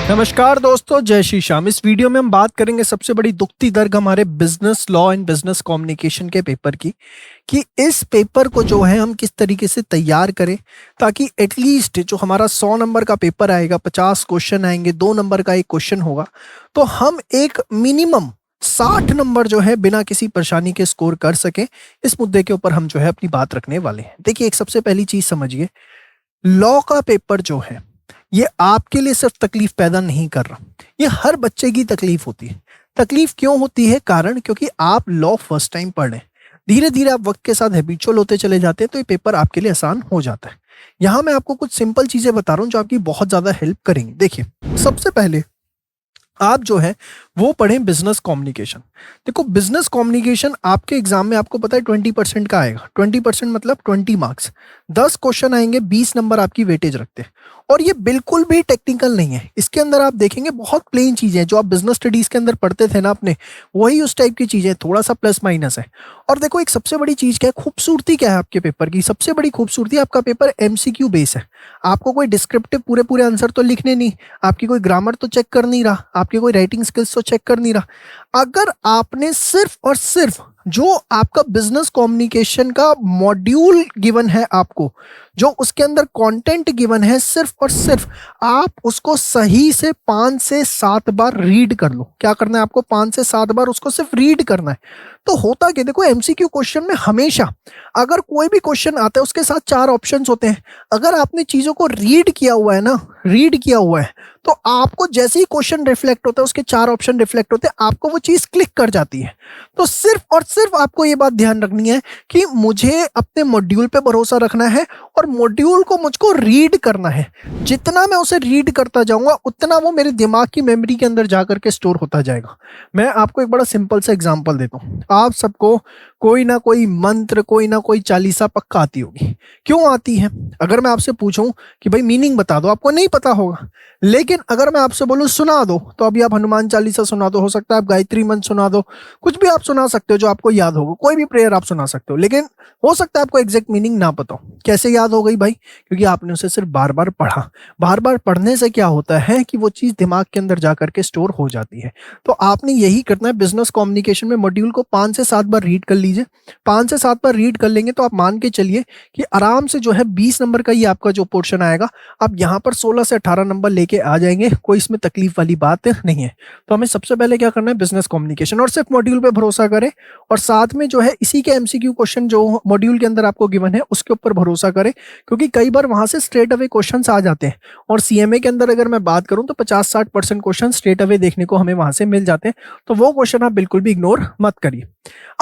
नमस्कार दोस्तों, जय श्री श्याम। इस वीडियो में हम बात करेंगे सबसे बड़ी दुखती दर्द हमारे business law and business communication के पेपर की, कि इस पेपर को जो है हम किस तरीके से तैयार करें ताकि एटलीस्ट जो हमारा 100 नंबर का पेपर आएगा, 50 क्वेश्चन आएंगे, 2 नंबर का एक क्वेश्चन होगा, तो हम एक मिनिमम 60 नंबर जो है बिना किसी परेशानी के स्कोर कर सकें। इस मुद्दे के ऊपर हम जो है अपनी बात रखने वाले हैं। देखिए, एक सबसे पहली चीज समझिए, लॉ का पेपर जो है ये आपके लिए सिर्फ तकलीफ पैदा नहीं कर रहा, ये हर बच्चे की तकलीफ होती है। तकलीफ क्यों होती है? कारण क्योंकि आप लॉ फर्स्ट टाइम पढ़ रहे हैं। धीरे धीरे आप वक्त के साथ हैबिचुअल होते चले जाते हैं, तो ये पेपर आपके लिए आसान हो जाता है। यहां मैं आपको कुछ सिंपल चीजें बता रहा हूं जो आपकी बहुत ज्यादा हेल्प करेंगी। देखिए, सबसे पहले आप जो है वो पढ़ें बिजनेस कम्युनिकेशन। देखो, बिजनेस कम्युनिकेशन आपके एग्जाम में आपको पता है 20% का आएगा। 20% मतलब 20 मार्क्स, 10 क्वेश्चन आएंगे, 20 नंबर आपकी वेटेज रखते हैं। और ये बिल्कुल भी टेक्निकल नहीं है। इसके अंदर आप देखेंगे बहुत प्लेन चीजें हैं जो आप बिजनेस स्टडीज के अंदर पढ़ते थे ना अपने, वही उस टाइप की चीजें, थोड़ा सा प्लस माइनस है। और देखो, एक सबसे बड़ी चीज क्या है, खूबसूरती क्या है आपके पेपर की? सबसे बड़ी खूबसूरती, आपका पेपर एमसीक्यू बेस है। आपको कोई डिस्क्रिप्टिव पूरे पूरे आंसर तो लिखने नहीं, आपकी कोई ग्रामर तो चेक कर नहीं रहा, आपकी कोई राइटिंग स्किल्स तो चेक कर नहीं रहा। अगर आपने सिर्फ और सिर्फ जो आपका बिजनेस कम्युनिकेशन का मॉड्यूल गिवन है आपको, जो उसके अंदर कंटेंट गिवन है, सिर्फ और सिर्फ आप उसको सही से 5 से 7 बार रीड कर लो। क्या करना है आपको? 5 से 7 बार उसको सिर्फ रीड करना है। तो होता क्या, देखो एमसीक्यू क्वेश्चन में हमेशा अगर कोई भी क्वेश्चन आता है उसके साथ 4 ऑप्शंस होते हैं। अगर आपने चीजों को रीड किया हुआ है ना, रीड किया हुआ है, तो आपको जैसे ही क्वेश्चन रिफ्लेक्ट होता है, उसके 4 ऑप्शन रिफ्लेक्ट होते हैं, आपको वो चीज क्लिक कर जाती है। तो सिर्फ और सिर्फ आपको ये बात ध्यान रखनी है कि मुझे अपने मॉड्यूल पे भरोसा रखना है और मॉड्यूल को मुझको रीड करना है। जितना मैं उसे रीड करता जाऊंगा उतना वो मेरे दिमाग की मेमोरी के अंदर जाकर के स्टोर होता जाएगा। मैं आपको एक बड़ा सिंपल सा एग्जांपल देता हूँ। आप सबको कोई ना कोई मंत्र, कोई ना कोई चालीसा पक्का आती होगी। क्यों आती है? अगर मैं आपसे पूछूं कि भाई मीनिंग बता दो, आपको नहीं पता होगा। लेकिन अगर मैं आपसे बोलूं सुना दो, तो अभी आप हनुमान चालीसा सुना दो, हो सकता है आप गायत्री मंत्र सुना दो, कुछ भी आप सुना सकते हो जो आपको याद होगा, कोई भी प्रेयर आप सुना सकते हो। लेकिन हो सकता है आपको एग्जैक्ट मीनिंग ना पता हो। कैसे याद हो गई भाई? क्योंकि आपने उसे सिर्फ बार बार पढ़ा। बार बार पढ़ने से क्या होता है कि वो चीज दिमाग के अंदर जाकर के स्टोर हो जाती है। तो आपने यही करना है। बिजनेस कम्युनिकेशन में मॉड्यूल को 5 से 7 बार रीड कर लीजिए। 5 से 7 बार रीड कर लेंगे तो आप मान के चलिए कि आराम से जो है 20 नंबर का ही आपका जो पोर्शन आएगा, आप यहाँ पर 16 से 18 नंबर लेके आ जाएंगे। कोई इसमें तकलीफ वाली बात नहीं है। तो हमें सबसे पहले क्या करना है, बिजनेस कम्युनिकेशन, और सिर्फ मॉड्यूल पे भरोसा करें। और साथ में जो है इसी के एमसीक्यू क्वेश्चन जो मॉड्यूल के अंदर आपको गिवन है उसके ऊपर भरोसा करें, क्योंकि कई बार वहां से स्ट्रेट अवे क्वेश्चंस आ जाते हैं। और सीएमए के अंदर अगर मैं बात करूं तो 50-60% क्वेश्चन स्ट्रेट अवे देखने को हमें वहां से मिल जाते हैं। तो वो क्वेश्चन आप बिल्कुल भी इग्नोर मत करिए।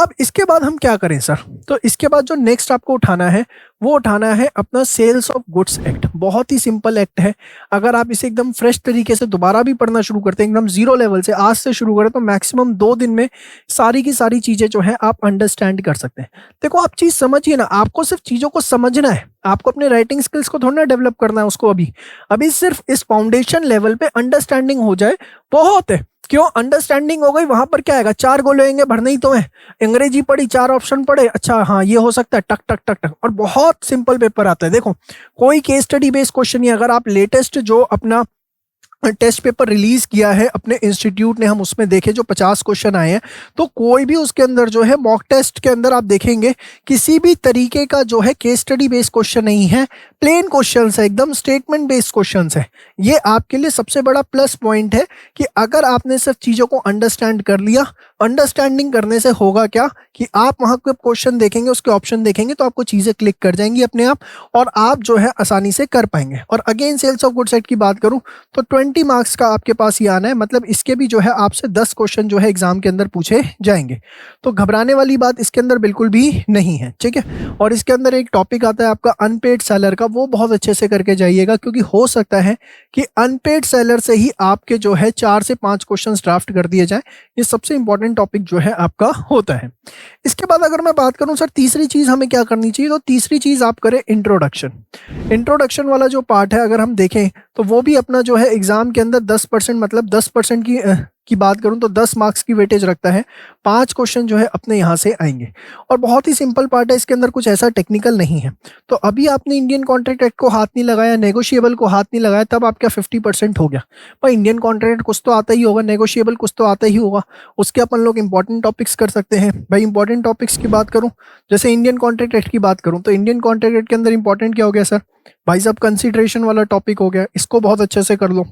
अब इसके बाद हम क्या करें सर? तो इसके बाद जो नेक्स्ट आपको उठाना है वो उठाना है अपना सेल्स ऑफ गुड्स एक्ट। बहुत ही सिंपल एक्ट है। अगर आप इसे एकदम फ्रेश तरीके से दोबारा भी पढ़ना शुरू करते हैं, एकदम जीरो लेवल से आज से शुरू करें, तो मैक्सिमम 2 दिन में सारी की सारी चीजें जो है आप अंडरस्टैंड कर सकते हैं। देखो, आप चीज समझिए ना, आपको सिर्फ चीजों को समझना है। आपको अपने राइटिंग स्किल्स को थोड़ा ना डेवलप करना है उसको। अभी अभी सिर्फ इस फाउंडेशन लेवल पे अंडरस्टैंडिंग हो जाए बहुत है। क्यों? अंडरस्टैंडिंग हो गई, वहां पर क्या आएगा? 4 गोले होंगे, भरने ही तो है। अंग्रेजी पढ़ी, 4 ऑप्शन पढ़े, अच्छा हाँ ये हो सकता है, टक टक टक टक, और बहुत सिंपल पेपर आता है। देखो, कोई केस स्टडी बेस्ड क्वेश्चन नहीं। अगर आप लेटेस्ट जो अपना टेस्ट पेपर रिलीज किया है अपने इंस्टीट्यूट ने, हम उसमें देखे जो 50 क्वेश्चन आए हैं, तो कोई भी उसके अंदर जो है मॉक टेस्ट के अंदर आप देखेंगे किसी भी तरीके का जो है केस स्टडी बेस्ड क्वेश्चन नहीं है। प्लेन क्वेश्चंस है, एकदम स्टेटमेंट बेस्ड क्वेश्चंस है। ये आपके लिए सबसे बड़ा प्लस पॉइंट है कि अगर आपने सिर्फ चीजों को अंडरस्टैंड कर लिया। अंडरस्टैंडिंग करने से होगा क्या कि आप वहां के क्वेश्चन देखेंगे, उसके ऑप्शन देखेंगे, तो आपको चीजें क्लिक कर जाएंगी अपने आप, और आप जो है आसानी से कर पाएंगे। और again sales of goods act की बात करूं तो 20 मार्क्स का आपके पास ये आना है। मतलब इसके भी जो है आपसे 10 क्वेश्चन जो है एग्जाम के अंदर पूछे जाएंगे। तो घबराने वाली बात इसके अंदर बिल्कुल भी नहीं है, ठीक है। और इसके अंदर एक टॉपिक आता है आपका अनपेड सेलर का, वो बहुत अच्छे से करके जाइएगा, क्योंकि हो सकता है कि अनपेड सेलर से ही आपके जो है 4 से 5 क्वेश्चन ड्राफ्ट कर दिए जाए। ये सबसे इंपॉर्टेंट टॉपिक जो है आपका होता है। इसके बाद अगर मैं बात करूं सर तीसरी चीज हमें क्या करनी चाहिए, तो तीसरी चीज आप करें इंट्रोडक्शन। इंट्रोडक्शन वाला जो पार्ट है अगर हम देखें तो वो भी अपना जो है एग्जाम के अंदर 10% मतलब 10% की की बात करूं तो 10 मार्क्स की वेटेज रखता है। 5 क्वेश्चन जो है अपने यहाँ से आएंगे और बहुत ही सिंपल पार्ट है, इसके अंदर कुछ ऐसा टेक्निकल नहीं है। तो अभी आपने इंडियन कॉन्ट्रैक्ट एक्ट को हाथ नहीं लगाया, नेगोशिएबल को हाथ नहीं लगाया, तब आपका 50% हो गया। भाई इंडियन कॉन्ट्रैक्ट कुछ तो आता ही होगा, नेगोशिएबल कुछ तो आता ही होगा, उसके अपन लोग इंपॉर्टेंट टॉपिक्स कर सकते हैं। भाई इंपॉर्टेंट टॉपिक्स की बात करूं, जैसे इंडियन कॉन्ट्रैक्ट एक्ट की बात करूं तो इंडियन कॉन्ट्रैक्ट एक्ट के अंदर इंपॉर्टेंट क्या हो गया सर? भाई साहब कंसिडरेशन वाला टॉपिक हो गया, इसको बहुत अच्छे से कर लो,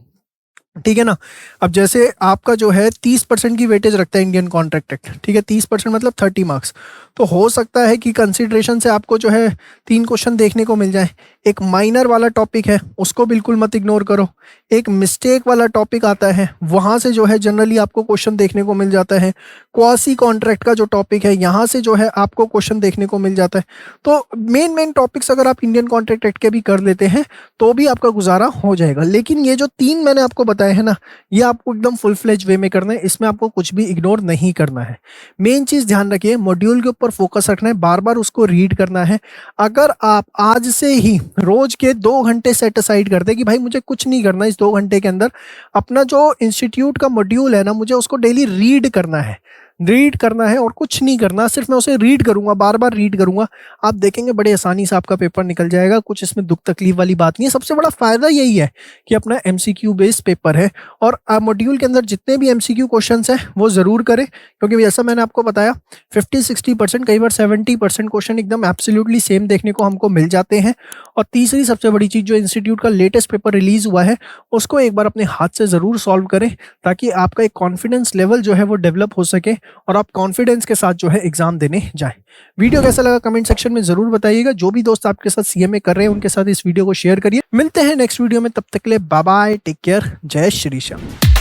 ठीक है ना। अब जैसे आपका जो है 30% की वेटेज रखता है इंडियन कॉन्ट्रैक्ट एक्ट, ठीक है, 30% मतलब 30 मार्क्स। तो हो सकता है कि कंसिडरेशन से आपको जो है 3 क्वेश्चन देखने को मिल जाए। एक माइनर वाला टॉपिक है, उसको बिल्कुल मत इग्नोर करो। एक मिस्टेक वाला टॉपिक आता है, वहां से जो है जनरली आपको क्वेश्चन देखने को मिल जाता है। क्वासी कॉन्ट्रैक्ट का जो टॉपिक है, यहाँ से जो है आपको क्वेश्चन देखने को मिल जाता है। तो मेन टॉपिक्स अगर आप इंडियन कॉन्ट्रैक्ट एक्ट के भी कर लेते हैं तो भी आपका गुजारा हो जाएगा। लेकिन ये जो 3 मैंने आपको बताए हैं ना, ये आपको एकदम फुल फ्लेज वे में करना है, इसमें आपको कुछ भी इग्नोर नहीं करना है। मेन चीज ध्यान रखिए, मॉड्यूल के ऊपर फोकस रखना है, बार बार उसको रीड करना है। अगर आप आज से ही रोज के 2 घंटे सेट असाइड कर दे कि भाई मुझे कुछ नहीं करना, इस 2 घंटे के अंदर अपना जो इंस्टीट्यूट का मॉड्यूल है ना, मुझे उसको डेली रीड करना है, रीड करना है और कुछ नहीं करना, सिर्फ मैं उसे रीड करूंगा, बार बार रीड करूंगा, आप देखेंगे बड़े आसानी से आपका पेपर निकल जाएगा। कुछ इसमें दुख तकलीफ वाली बात नहीं है। सबसे बड़ा फायदा यही है कि अपना एमसीक्यू बेस्ड पेपर है और मॉड्यूल के अंदर जितने भी एमसीक्यू क्वेश्चंस हैं वो जरूर करें, क्योंकि जैसा मैंने आपको बताया 50-60%, कई बार 70% क्वेश्चन एकदम एब्सोल्युटली सेम देखने को हमको मिल जाते हैं। और तीसरी सबसे बड़ी चीज, जो इंस्टीट्यूट का लेटेस्ट पेपर रिलीज हुआ है उसको एक बार अपने हाथ से जरूर सॉल्व करें, ताकि आपका एक कॉन्फिडेंस लेवल जो है वो डेवलप हो सके और आप कॉन्फिडेंस के साथ जो है एग्जाम देने जाएं। वीडियो कैसा लगा कमेंट सेक्शन में जरूर बताइएगा। जो भी दोस्त आपके साथ सीएमए कर रहे हैं उनके साथ इस वीडियो को शेयर करिए। मिलते हैं नेक्स्ट वीडियो में, तब तक के लिए बाय बाय, टेक केयर, जय श्री श्याम।